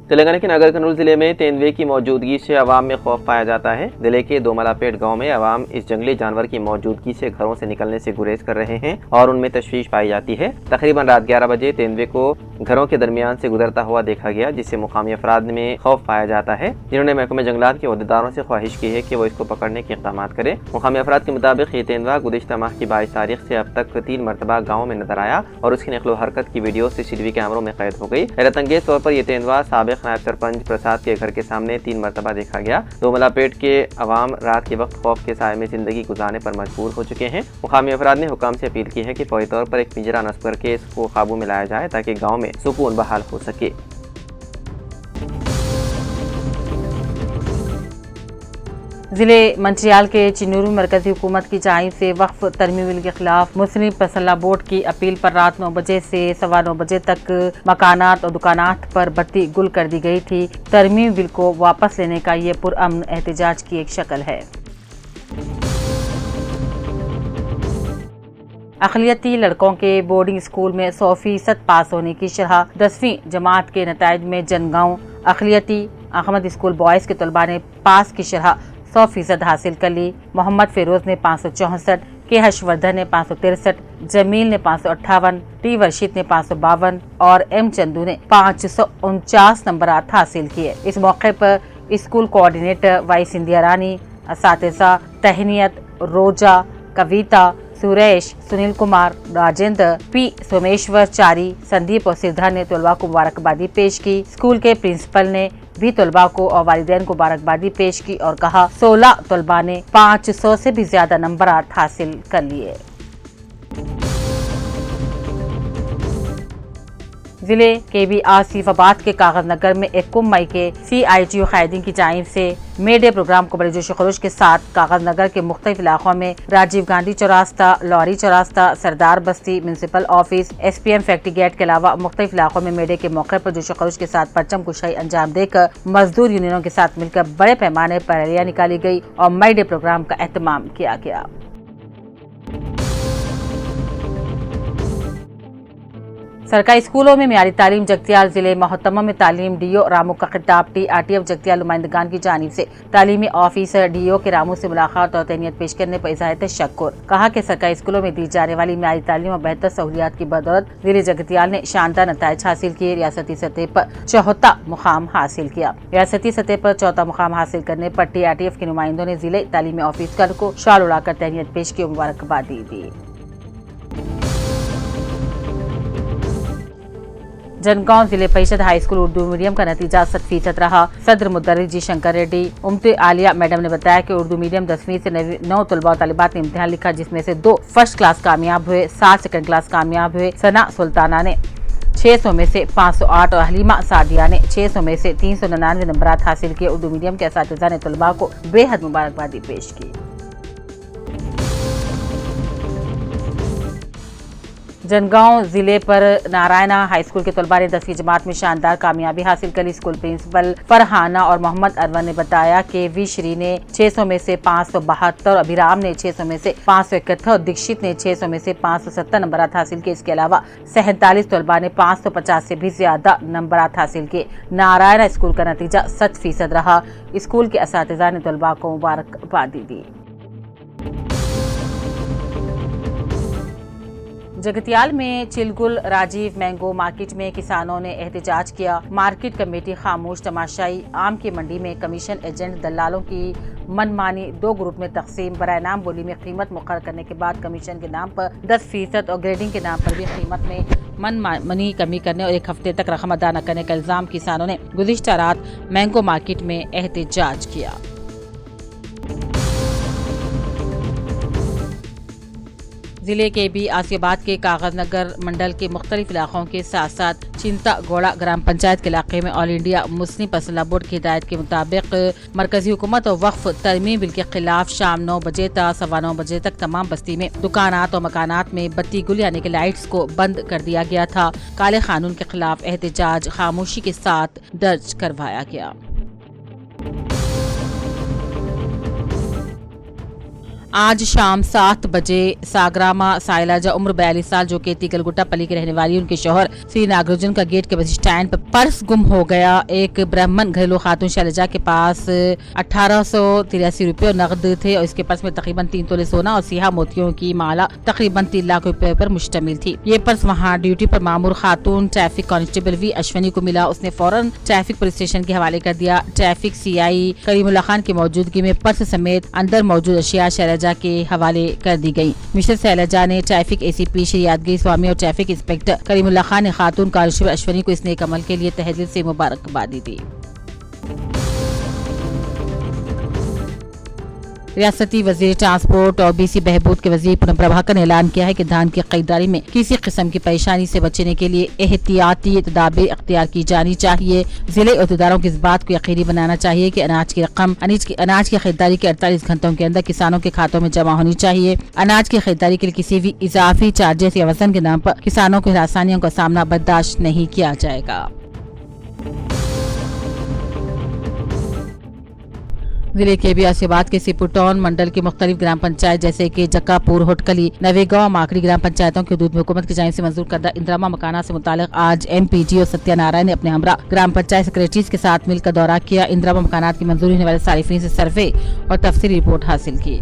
تلنگانہ کے نگر کنول ضلع میں تیندوے کی موجودگی سے عوام میں خوف پایا جاتا ہے۔ ضلع کے دوملا پیٹ گاؤں میں عوام اس جنگلی جانور کی موجودگی سے گھروں سے نکلنے سے گریز کر رہے ہیں اور ان میں تشویش پائی جاتی ہے۔ تقریباً رات 11 بجے تیندوے کو گھروں کے درمیان سے گزرتا ہوا دیکھا گیا، جس سے مقامی افراد میں خوف پایا جاتا ہے، جنہوں نے محکمہ جنگلات کے عہدیداروں سے خواہش کی ہے کہ وہ اس کو پکڑنے کے اقدامات کریں۔ مقامی افراد کے مطابق یہ تیندوا گزشتہ ماہ کی 22 تاریخ سے اب تک 3 مرتبہ گاؤں میں نظر آیا اور اس کی نقل و حرکت کی ویڈیو CCTV کیمروں میں قید ہو گئی۔ حیرت انگیز طور پر یہ تیندوا سابق نائب سرپنچ پرساد کے گھر کے سامنے 3 مرتبہ دیکھا گیا۔ دوملا پیٹ کے عوام رات کے وقت خوف کے سائے میں زندگی گزارنے پر مجبور ہو چکے ہیں۔ مقامی افراد نے حکام سے اپیل کی ہے کہ فوری طور پر ایک پنجرہ نصب کر کے اس کو قابو میں لایا جائے تاکہ گاؤں میں سکون بحال ہو سکے۔ ضلع منچریال کے چنورو مرکزی حکومت کی جانب سے وقف ترمیم بل کے خلاف مسلم پرسنل بورڈ کی اپیل پر رات 9 بجے سے 9:15 بجے تک مکانات اور دکانات پر بتی گل کر دی گئی تھی۔ ترمیم بل کو واپس لینے کا یہ پرامن احتجاج کی ایک شکل ہے۔ اقلیتی لڑکوں کے بورڈنگ اسکول میں 100% پاس ہونے کی شرح 10ویں جماعت کے نتائج میں جنگاؤں اقلیتی احمد اسکول بوائز کے طلباء نے پاس کی شرح 100% حاصل کر لی۔ محمد فیروز نے 564، کے ہرش وردھن نے 563، جمیل نے 558، ٹی ورشید نے 552 اور ایم چندو نے 549 نمبرات حاصل کیے۔ اس موقع پر اسکول کوآرڈینیٹر وائی سندھیا رانی، اساتذہ تہنیت روجا، کویتا، سریش، سنیل کمار، راجندر، پی سومیشور چاری، سندیپ اور سدھا نے طلباء کو مبارکبادی پیش کی۔ اسکول کے پرنسپل نے بھی طلباء کو اور والدین کو مبارکبادی پیش کی اور کہا 16 طلباء نے 500 سے بھی زیادہ نمبرات حاصل کر لیے۔ ضلع کے بی آصف آباد کے کاغذ نگر میں 21 مئی کے CITU قائدین کی جانب سے مے ڈے پروگرام کو بڑے جوش و خروش کے ساتھ کاغذ نگر کے مختلف علاقوں میں راجیو گاندھی چوراستہ، لوری چوراستہ، سردار بستی، municipal office, SPM factory gate کے علاوہ مختلف علاقوں میں مے ڈے کے موقع پر جوش و خروش کے ساتھ پرچم کشائی انجام دے کر مزدور یونینوں کے ساتھ مل کر بڑے پیمانے پر ریلیاں نکالی گئی اور مے ڈے پروگرام کا اہتمام کیا گیا۔ سرکاری اسکولوں میں معیاری تعلیم جگتیال ضلع محتمہ میں تعلیم DO رامو کا خطاب TRTF جگتیال نمائندگان کی جانب سے تعلیمی آفیسر DO کے رامو سے ملاقات اور تہنیت پیش کرنے پر اظہار تشکر۔ کہا کہ سرکاری اسکولوں میں دی جانے والی معیاری تعلیم اور بہتر سہولیات کی بدولت ضلع جگتیال نے شاندار نتائج حاصل کیے، ریاستی سطح پر 4تھا مقام حاصل کیا۔ ریاستی سطح پر 4تھا مقام حاصل کرنے پر TRTF کے نمائندوں نے ضلع تعلیمی آفیسر کو شال اڑا کر تہنیت پیش کی اور مبارکبادی دی۔ جنگاؤں ضلع پریشد ہائی اسکول اردو میڈیم کا نتیجہ 100% رہا۔ صدر مدرس جی شنکر ریڈی امت عالیہ میڈم نے بتایا کہ اردو میڈیم 10ویں سے 9 طلباء و طالبات نے امتحان لکھا، جس میں سے 2 فرسٹ کلاس کامیاب ہوئے، 7 سیکنڈ کلاس کامیاب ہوئے۔ ثنا سلطانہ نے 600 میں سے 508 اور حلیمہ سعدیہ نے 600 میں سے 399 نمبرات حاصل کیے۔ اردو میڈیم کے اساتذہ نے طلباء کو بے حد مبارکبادی پیش کی۔ جنگاؤں ضلع پر نارائنہ ہائی اسکول کے طلباء نے 10ویں جماعت میں شاندار کامیابی حاصل کری۔ اسکول پرنسپل فرحانہ اور محمد ارون نے بتایا کہ وی شری نے 600 میں سے 572، ابھیرام نے 600 میں سے 571 اور دکشت نے 600 میں سے 570 نمبرات حاصل کیے۔ اس کے علاوہ 47 طلباء نے 550 سے بھی زیادہ نمبرات حاصل کیے۔ نارائنہ اسکول کا نتیجہ 100% رہا۔ اسکول کے اساتذہ نے طلباء کو مبارکبادی دی۔ جگتیال میں چلگل راجیو مینگو مارکیٹ میں کسانوں نے احتجاج کیا۔ مارکیٹ کمیٹی خاموش تماشائی۔ آم کی منڈی میں کمیشن ایجنٹ دلالوں کی من مانی 2 گروپ میں تقسیم۔ برائے نام بولی میں قیمت مقرر کرنے کے بعد کمیشن کے نام پر 10% اور گریڈنگ کے نام پر بھی قیمت میں من مانی کمی کرنے اور 1 ہفتے تک رقم ادا نہ کرنے کا الزام کسانوں نے گزشتہ رات مینگو مارکیٹ میں احتجاج کیا۔ ضلع کے بی آصف آباد کے کاغذ نگر منڈل کے مختلف علاقوں کے ساتھ ساتھ چنتا گوڑا گرام پنچایت کے علاقے میں آل انڈیا مسلم پرسنل بورڈ کی ہدایت کے مطابق مرکزی حکومت اور وقف ترمیم بل کے خلاف شام 9 بجے تا 9:15 بجے تک تمام بستی میں دکانات اور مکانات میں بتی گل یعنی کہ لائٹس کو بند کر دیا گیا تھا۔ کالے قانون کے خلاف احتجاج خاموشی کے ساتھ درج کروایا گیا۔ आज शाम 7 बजे सागरामा साइलाजा उम्र 42 साल जो कि तीकलगुट्टा पल्ली की रहने वाली उनके शौहर श्री नागार्जुन का गेट के बस स्टैंड पर पर्स गुम हो गया। एक ब्राह्मण घरेलू खातून शैलजा के पास 1883 रुपए और नकद थे और इसके पर्स में तकरीबन 3 तोले सोना और सिहा मोतियों की माला तकरीबन 3 लाख रुपए पर मुश्तमिल थी। ये पर्स वहाँ ड्यूटी पर मामूर खातून ट्रैफिक कांस्टेबल वी अश्वनी को मिला। उसने फौरन ट्रैफिक पुलिस स्टेशन के हवाले कर दिया। ट्रैफिक सीआई करीमुल्लाह खान की मौजूदगी में पर्स समेत अंदर मौजूद अशिया शैलजा के हवाले कर दी गई। मिस्टर शैलजा ने ट्रैफिक एसीपी श्री यादगिरी स्वामी और ट्रैफिक इंस्पेक्टर करीमुल्लाह खान ने खातून कांस्टेबल अश्वनी को इस नेक अमल के लिए तहे दिल से मुबारकबादी दी। रियासती वजीर ट्रांसपोर्ट और बीसी बहबूद के वजीर पूनम प्रभाकर ने ऐलान किया है कि धान की खरीदारी में किसी किस्म की परेशानी से बचने के लिए एहतियाती तदाबीर अख्तियार की जानी चाहिए। जिले अहदेदारों को इस बात को यकीनी बनाना चाहिए कि अनाज की रकम अनाज की खरीदारी के 48 घंटों के अंदर किसानों के खातों में जमा होनी चाहिए। अनाज की खरीदारी के लिए किसी भी इजाफी चार्जेस या वजन के नाम पर किसानों को हरासानियों का सामना बर्दाश्त नहीं किया जाएगा। जिले के बियासीबाद के सिपुटौन मंडल के मुख्तलिफ ग्राम पंचायत जैसे कि जक्कापुर, होटकली, नवेगांव, माकड़ी ग्राम पंचायतों के हदूद में हुकूमत की जानिब से मंजूर करदा इंदिरामा मकाना से मुतालिक आज एमपीजी और सत्यानारायण ने अपने हमरा ग्राम पंचायत सेक्रेटरीज के साथ मिलकर दौरा किया। इंदिरामा मकानात की मंजूरी होने वाले सारिफीन से सर्वे और तफसीली रिपोर्ट हासिल की।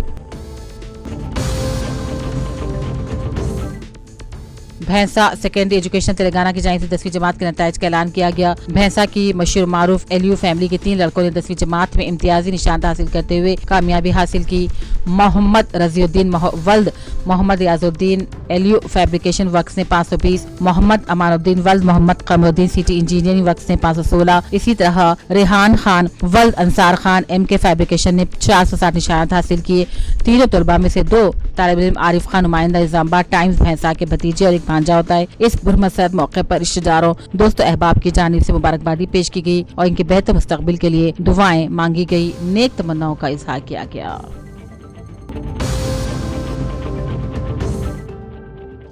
भैंसा सेकेंडरी एजुकेशन तेलंगाना की जानिब से 10वीं जमात के नताइज का ऐलान किया गया। भैंसा की मशहूर मारूफ एलयू फैमिली के 3 लड़कों ने 10वीं जमात में इम्तियाजी निशान हासिल करते हुए कामयाबी हासिल की। मोहम्मद रजीउद्दीन वल्द Mohammad Riyazuddin LU fabrication works ने 520, मोहम्मद अमानुद्दीन वल्द Mohammad Kamruddin city engineering works ने 516, इसी तरह रेहान खान वल्द अंसार खान एमके फैब्रिकेशन ने 460 निशानात हासिल किए। तीनों तलबा में से 2 तालिब इल्म आरिफ खान नुमाइंदा निजामाबाद टाइम्स भैंसा के भतीजे और एक भांजा होता है। इस बुरमसरत मौके पर रिश्तेदारों, दोस्तों, अहबाब की जानिब से मुबारकबादी पेश की गई और इनके बेहतर मुस्तकबिल के लिए दुआएं मांगी गई। नेक तमन्नाओं का इजहार किया गया।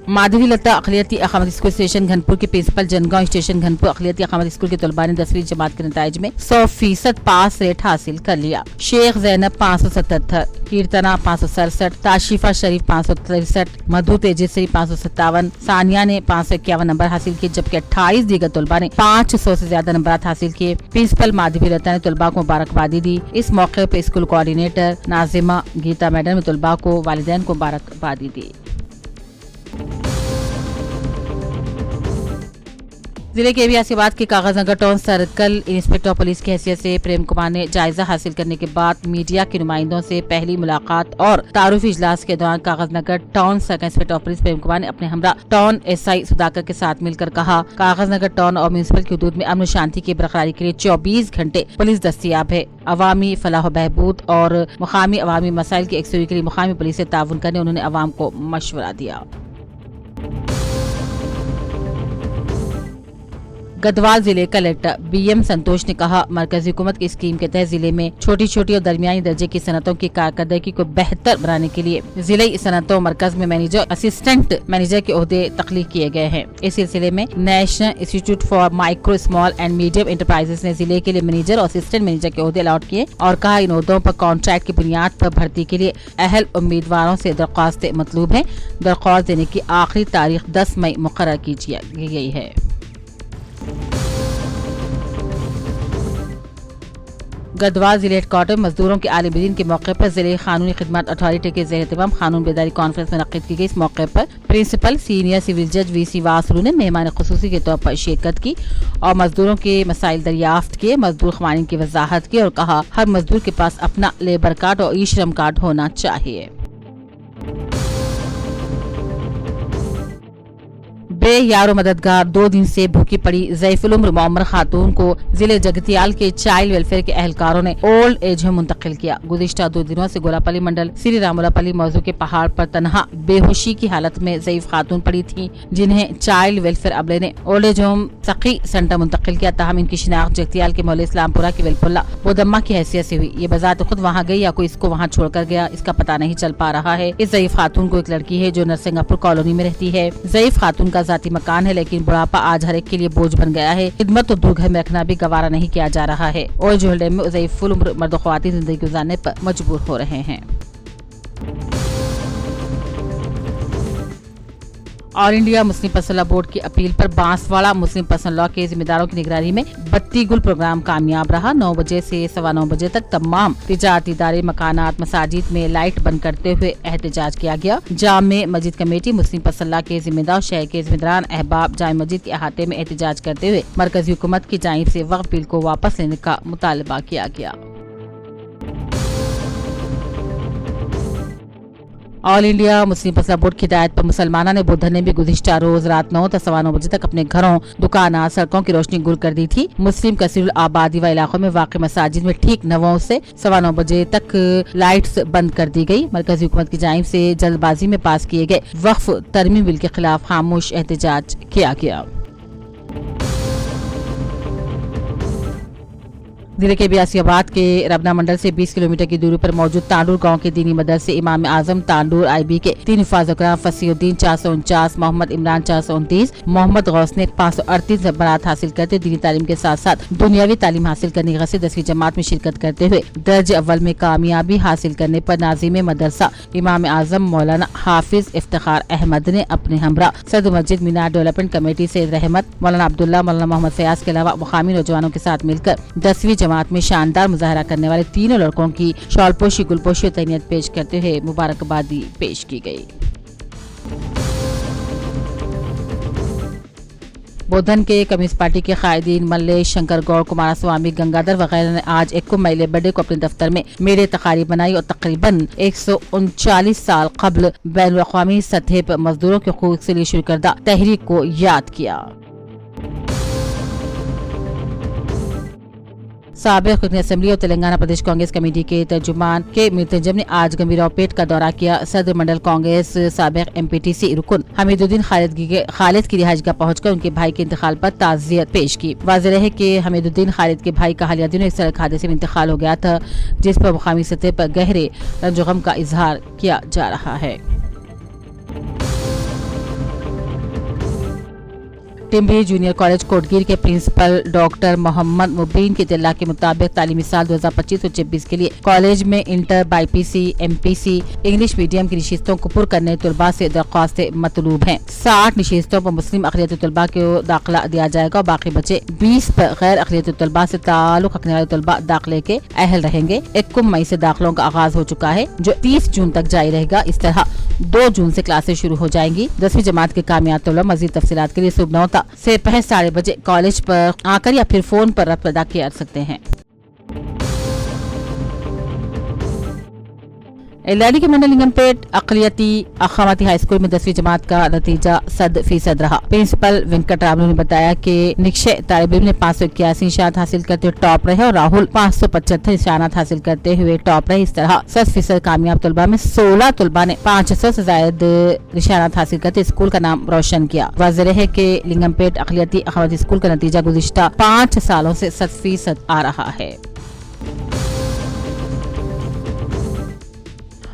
माधवी लता अखिलियती अकामत स्कूल स्टेशन घनपुर के प्रिंसिपल जनगांव स्टेशन घनपुर अखिलियती अकामत स्कूल के तलबा ने 10वीं जमात के नताइज में 100% पास रेट हासिल कर लिया। शेख जैनब 577, कीर्तना 567, ताशिफा शरीफ 563, मधु तेजस्वी 557, सानिया ने 551 नंबर हासिल किए, जबकि 28 दीगर तलबा ने 500 से ज्यादा नंबर हासिल किए। प्रिंसिपल माधवी लता ने तलबा को मुबारकबादी दी। इस मौके पर school coordinator Nazima Geeta madam ने तलबा को वालिदैन को मुबारकबादी दी। जिले के बियासीबाद के Kagaznagar town circle inspector police की हैसियत से प्रेम कुमार ने जायजा हासिल करने के बाद मीडिया के नुमाइंदों से पहली मुलाकात और तारुफी इजलास के दौरान Kagaznagar town circle inspector police Prem Kumar ने अपने हमरा टाउन एसआई सुधाकर के साथ मिलकर कहा, कागजनगर टाउन और म्यूनिसिपल की हदूद में अमन शांति की बरकरारी के लिए 24 घंटे पुलिस दस्तियाब है। अवामी फलाह बहबूद और मुकामी अवामी मसाइल की यकसूरी के लिए मुकामी पुलिस से ताउन करने उन्होंने अवाम को मशवरा दिया। गढ़वाल जिले कलेक्टर बीएम संतोष ने कहा, मरकजी हुकूमत की स्कीम के तहत जिले में छोटी छोटी और दरमियानी दर्जे की सनतों की कारकर्दगी को बेहतर बनाने के लिए जिले सनतों मरकज में मैनेजर असिस्टेंट मैनेजर के ओहदे तख्लीक किए गए हैं। इस सिलसिले में national institute for micro small and medium enterprises ने जिले के लिए मैनेजर और असिस्टेंट मैनेजर के ओहदे अलॉट किए और कहा, इन ओहदों पर कॉन्ट्रैक्ट की बुनियाद पर भर्ती के लिए अहल उम्मीदवारों से दरख्वास्तें मतलूब है। दरख्वास्त देने की आखिरी तारीख 10 मई मुकर्रर की गई है। गढ़वाल जिले हेडक्वार्टर मजदूरों के आलिम दिन के मौके पर जिले कानूनी खिदमत अथॉरिटी के ज़ेर एहतमाम कानून बेदारी कॉन्फ्रेंस मुनक्किद की गई। इस मौके पर प्रिंसिपल सीनियर सिविल जज वीसी वासरू ने मेहमान खुसूसी के तौर पर शिरकत की और मजदूरों के मसाइल दरियाफ्त किए, मजदूर खवानीन की वजाहत की और कहा, हर मजदूर के पास अपना लेबर कार्ड और ई श्रम कार्ड होना चाहिए। बेयारो मददगार 2 दिन से भूखी पड़ी ज़ईफुल उम्र मोअम्मर खातून को जिले जगतियाल के चाइल्ड वेलफेयर के एहलकारों ने ओल्ड एज होम मुंतकिल किया। गुज़िश्ता 2 दिनों से गोलापल्ली मंडल श्री रामुलापल्ली मौजू के पहाड़ पर तनहा बेहोशी की हालत में ज़ईफ खातून पड़ी थी, जिन्हें चाइल्ड वेलफेयर अमले ने ओल्ड एज होम सखी सेंटर मुंतकिल किया। ताहम इनकी शिनाख्त जगतियाल के मौले इस्लामपुरा की वेलपुल्ला बोदम्मा की हैसियत से हुई। ये बजात खुद वहाँ गई या कोई इसको वहाँ छोड़कर गया, इसका पता नहीं चल पा रहा है। इस ज़ईफ खातून को एक लड़की है जो नरसिंगापुर कॉलोनी में रहती है। ज़ईफ खातून का जाती मकान है, लेकिन बुढ़ापा आज हर एक के लिए बोझ बन गया है। खिदमत और दूर घर में रखना भी गवारा नहीं किया जा रहा है और झोलडे में ज़ईफुल उम्र मर्द ख्वातीन जिंदगी गुजारने पर मजबूर हो रहे हैं। All India Muslim personal law board की अपील पर बांसवाड़ा मुस्लिम पर्सनल लॉ के जिम्मेदारों की निगरानी में बत्ती गुल प्रोग्राम कामयाब रहा। 9 बजे से 9:15 बजे तक तमाम तिजारती इदारे, मकानात, मसाजिद में लाइट बंद करते हुए एहतजाज किया गया। जामे मस्जिद कमेटी, मुस्लिम पर्सनल लॉ के जिम्मेदार, शहर के जिम्मेदारान, अहबाब जामे मस्जिद के अहाते में एहतजाज करते हुए मरकजी हुकूमत की जानिब से वक्फ बिल को वापस लेने का मुतालबा किया गया। All India Muslim personal board की हिदायत पर मुसलमाना ने बुधन ने भी गुज़िश्ता रोज रात 9 से 9:15 बजे तक अपने घरों, दुकानात, सड़कों की रोशनी गुल कर दी थी। मुस्लिम कसीरुल आबादी व इलाकों में वाक़ मसाजिद में ठीक 9 से 9:15 बजे तक लाइट्स बंद कर दी गई। मरकजी हुकूमत की जानिब से जल्दबाजी में पास किए गए वक्फ तरमीम बिल के खिलाफ खामोश एहतजाज किया गया। जिले के बियासियाबाद के रबना मंडल से 20 किलोमीटर की दूरी पर मौजूद तांडूर गांव के दीनी मदरसे इमाम आजम तांडूर IB के 3 हिफाज़-ए-कुरान फसीहुद्दीन 449, मोहम्मद इमरान 429, मोहम्मद गौस ने 538 बरात हासिल करते दीनी तालीम के साथ साथ दुनियावी तालीम हासिल करने की गरज से 10वीं जमात में शिरकत करते हुए दर्ज अव्वल में कामयाबी हासिल करने पर नाज़िम मदरसा इमाम आजम मौलाना हाफिज इफ्तिखार अहमद ने अपने हमरा सदर मस्जिद मीनार डेवलपमेंट कमेटी से रहमत, मौलाना अब्दुल्ला, मौलाना मोहम्मद फयाज के अलावा मुकामी नौजवानों के साथ मिलकर 10वीं जमात में शानदार मुजाहरा करने वाले तीनों लड़कों की शॉलपोशी, गुलपोशी और तैनियत पेश करते हुए मुबारकबादी पेश की गई। बोधन के कम्युनिस्ट पार्टी के कायदीन मल्लेश, शंकर गौड़, कुमार स्वामी, गंगाधर वगैरह ने आज 1 मई बर्थडे को अपने दफ्तर में मेरे तकारीब बनाई और तकरीबन 139 साल कबल बैनुल अक़वामी सतह पर मजदूरों के हकूक़ के लिए शुरू करदा तहरीक को याद किया। साबिक़ रुकन असेंबली और तेलंगाना प्रदेश कांग्रेस कमेटी के तर्जुमान के मुतजम ने आज गंभीराव पेट का दौरा किया। सदर मंडल कांग्रेस साबिक़ MPTC रुकन हमीदुद्दीन खालिद की रिहाइशगाह पहुंचकर उनके भाई के इंतकाल पर ताज़ियत पेश की। वाज़ेह है कि हमीदुद्दीन खालिद के भाई का हालिया दिनों एक सड़क हादसे में इंतकाल हो गया था, जिस पर मुकामी सतह पर गहरे रंज गम का इजहार किया जा रहा है। टिम्बरी जूनियर कॉलेज कोटगीर के प्रिंसिपल डॉक्टर मोहम्मद मुबीन के इत्तला के मुताबिक तालीमी साल 2025-26 के लिए कॉलेज में inter, BPC, MPC English medium की नशिस्तों को पुर करने तलबा से दरख्वास्तें मतलूब हैं। 60 नशिस्तों पर मुस्लिम अक़लियती तलबा को दाखिला दिया जाएगा और बाकी बचे 20 पर गैर अक़लियती तलबा से ताल्लुक़ रखने वाले तलबा दाखिले के अहल रहेंगे। 1 मई से दाखिलों का आगाज हो चुका है, जो 30 जून तक जारी रहेगा। इस तरह 2 जून से क्लासेस शुरू हो जाएंगी। 10वीं जमात के कामयाब तलबा मज़ीद तफसीलात के लिए सुबह 9 से 9:30 बजे कॉलेज पर आकर या फिर फोन पर रब्त अदा किया सकते हैं। एलआईडी के मंडल लिंगमपेट अक़लियती अख़वाती हाई स्कूल में 10वीं जमात का नतीजा 100% रहा। प्रिंसिपल वेंकट रामलू ने बताया कि निक्षय तालिब इल्म ने 581 निशानात हासिल करते हुए टॉप रहे और राहुल 575 निशानात हासिल करते हुए टॉप रहे। इस तरह 100% कामयाब तलबा में 16 तलबा ने 500 से ज्यादा निशानात हासिल करते स्कूल का नाम रोशन किया। वाज़ेह है कि लिंगमपेट अक़लियती अख़वाती स्कूल का नतीजा गुज़िश्ता 5 सालों से 100% आ रहा है।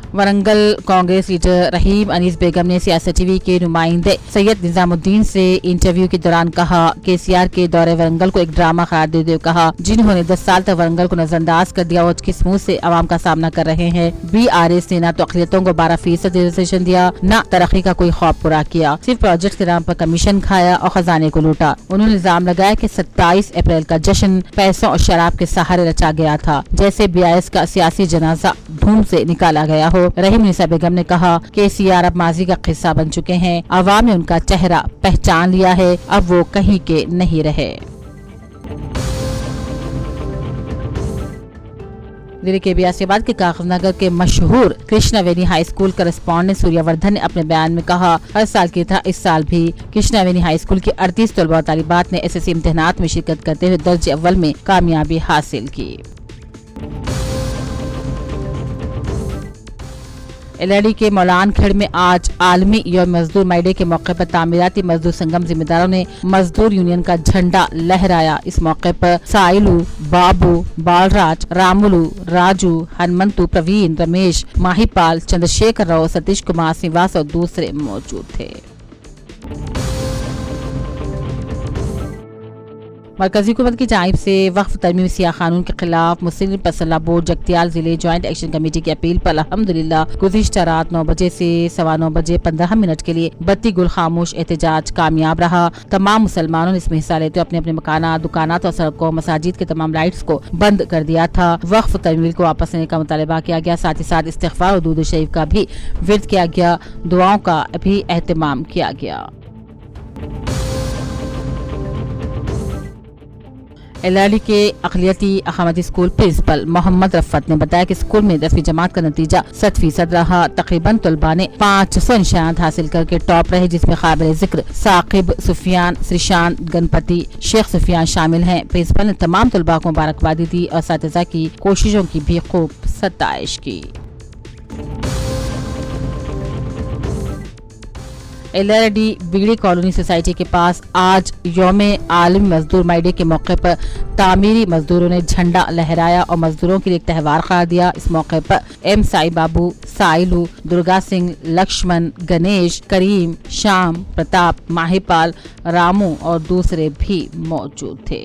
वरंगल कांग्रेस लीडर रहीम अनीस बेगम ने सियासत टीवी के नुमाइंदे सैयद निजामुद्दीन से इंटरव्यू के दौरान कहा कि KCR के दौरे वरंगल को एक ड्रामा करार देते हुए कहा, जिन्होंने 10 साल तक वरंगल को नजरअंदाज कर दिया और किस मुंह से आवाम का सामना कर रहे हैं। BRS ने न तो अक़लियतों को 12% रिजर्वेशन दिया, न तरक्की का कोई ख्वाब पूरा किया, सिर्फ प्रोजेक्ट के नाम पर कमीशन खाया और खजाने को लूटा। उन्होंने इल्जाम लगाया कि 27 अप्रैल का जश्न पैसों और शराब के सहारे रचा गया था, जैसे BRS का सियासी जनाजा धूम से निकाला गया हो। रहीम निसा बेगम ने कहा KCR अब माजी का किस्सा बन चुके हैं, आवाम ने उनका चेहरा पहचान लिया है, अब वो कहीं के नहीं रहे। दिल्ली के बियासियाबाद के कागजनगर के मशहूर Krishnaveni high school correspondent Suryavardhan ने अपने बयान में कहा, हर साल की तरह इस साल भी कृष्णावेनी हाई स्कूल की 38 तलबा और तालिबात ने SSC इम्तिहानात में शिरकत करते हुए दर्जे अव्वल में कामयाबी हासिल की। एलआईडी के मौलान खेड़ में आज आलमी यौम मजदूर मई के मौके पर तामीराती मजदूर संगम जिम्मेदारों ने मजदूर यूनियन का झंडा लहराया। इस मौके पर साइलू, बाबू, बालराज, रामुलू, राजू, हनुमंतु, प्रवीण, रमेश, माहीपाल, चंद्रशेखर राव, सतीश कुमार, श्रीवास और दूसरे मौजूद थे। मरकजी हुकूमत की जानिब से वक्फ तरमीम सियाह कानून के खिलाफ मुस्लिम पसल्ला बोर्ड जगतियाल जिले ज्वाइंट एक्शन कमेटी की अपील पर अल्हम्दुलिल्लाह गुज़िश्ता रात 9 बजे से 9:15 बजे 15 मिनट के लिए बत्ती गुल खामोश एहतजाज कामयाब रहा। तमाम मुसलमानों ने इसमें हिस्सा लेते अपने अपने मकानात, दुकानात और सड़कों, मसाजिद के तमाम लाइट्स को बंद कर दिया था। वक्फ तरमीम को वापस लेने का मुतालबा किया गया। साथ ही साथ इस्तिग़फ़ार और दुरूद शरीफ का भी विर्द किया गया, दुआओं का भी एहतमाम किया गया। एलआरडी के अक़लियती अहमदी स्कूल प्रिंसिपल मोहम्मद रफ़त ने बताया कि स्कूल में 10वीं जमात का नतीजा 100% रहा। तकरीबन तलबा ने 500 निशानात हासिल करके टॉप रहे, जिसमें काबिल जिक्र साकिब, सुफियान, श्रीशांत, गणपति, शेख सुफियान शामिल हैं। प्रिंसिपल ने तमाम तलबा को मुबारकबादी दी और असातिज़ा की कोशिशों की भी खूब सताइश की। एलआरडी बिगड़ी कॉलोनी सोसाइटी के पास आज यौम आलमी मजदूर माई के मौके पर तामीरी मजदूरों ने झंडा लहराया और मजदूरों के लिए एक त्यौहार करार दिया। इस मौके पर एम साई बाबू, साइलू, दुर्गा सिंह, लक्ष्मण, गणेश, करीम, श्याम, प्रताप, माहिपाल, रामू और दूसरे भी मौजूद थे।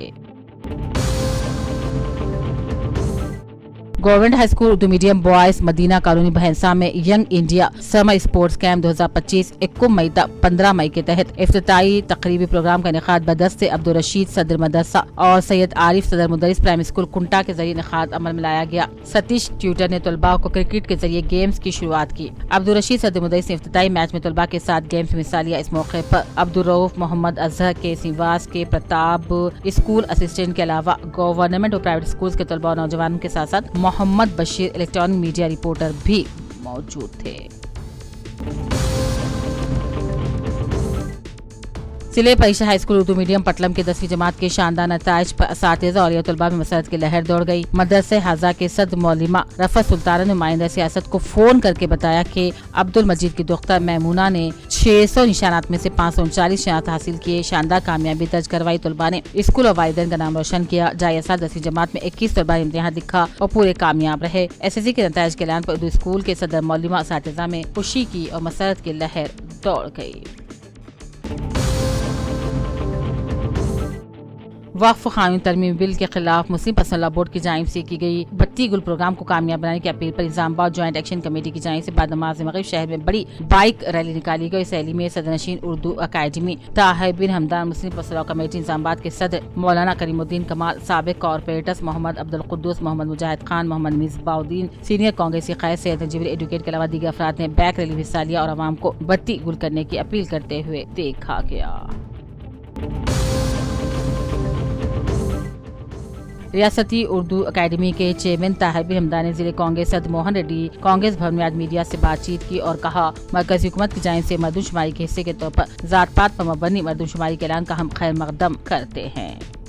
Government high school Urdu medium boys Madina colony Bhainsa में young India summer sports camp 2025 21 मई तक 15 मई के तहत इफ्तिताई तकरीबी प्रोग्राम का इनेकाद बदस्त से अब्दुल रशीद सदर मदरसा और सैयद आरिफ सदर मुदरिस प्राइमरी स्कूल कुंटा के जरिए इनेकाद अमल में लाया गया। सतीश ट्यूटर ने तलबा को क्रिकेट के जरिए गेम्स की शुरुआत की। अब्दुल रशीद सदर मुदरिस ने इफ्तिताई मैच में तलबा के साथ गेम्स में हिस्सा लिया। इस मौके पर अब्दुल रऊफ, मोहम्मद अजहर के सिवास के प्रताप स्कूल असिस्टेंट के अलावा गवर्नमेंट और प्राइवेट स्कूल के तलबा और नौजवानों के साथ साथ Mohammed Bashir electronic media reporter भी मौजूद थे। जिले परिषद high school Urdu medium Patlam के 10वीं जमात के शानदार नताइज पर असातिज़ा और तलबा में मसरत की लहर दौड़ गई। मदरसे हाजा के सद मौलिमा रफ़त सुल्ताना ने नुमाइंदा सियासत को फोन करके बताया कि अब्दुल मजीद की दुख्तर मैमूना ने 600 निशानात में से 539 निशानात हासिल किए। शानदार कामयाबी दर्ज करवाई तलबा ने स्कूल और वालिदैन का नाम रोशन किया। जाए साल 10वीं जमात में 21 तलबा ने इम्तिहान दिखा और पूरे कामयाब रहे। SSC के नताइज के ऐलान पर उर्दू स्कूल के सदर मौलिमा असातिज़ा में खुशी की और मसरत की लहर दौड़ गई। वक्फ कानून तरमीम बिल के खिलाफ मुस्लिम पसल्ला बोर्ड की जानिब से की गई बत्ती गुल प्रोग्राम को कामयाब बनाने की अपील पर निजामाबाद ज्वाइंट एक्शन कमेटी की जानिब से बाद नमाज मगरिब शहर में बड़ी बाइक रैली निकाली गई। इस रैली में सदरनशीन उर्दू अकादमी ताहिर बिन हमदान, मुस्लिम पसल्ला कमेटी निजामाबाद के सदर मौलाना करीमुद्दीन कमाल, साबिक कॉर्पोरेटर्स मोहम्मद अब्दुल कुद्दूस, मोहम्मद मुजाहिद खान, मोहम्मद मिसबाउद्दीन, सीनियर कांग्रेसी क़ायद सैयद नजीब एडवोकेट के अलावा दीगर अफराद ने बैक रैली में हिस्सा लिया और आवाम को बत्ती गुल करने की अपील करते हुए देखा गया। रियासती उर्दू अकेडमी के चेयरमैन ताहिर बिन हमदान ने जिले कांग्रेस सदर मोहन रेड्डी कांग्रेस भवन में आज मीडिया से बातचीत की और कहा, मरकजी हुकूमत की जानिब से मर्दमशुमारी के हिस्से के तौर पर ज़ात पात पर मबनी मर्दमशुमारी के ऐलान का हम खैर मकदम करते हैं।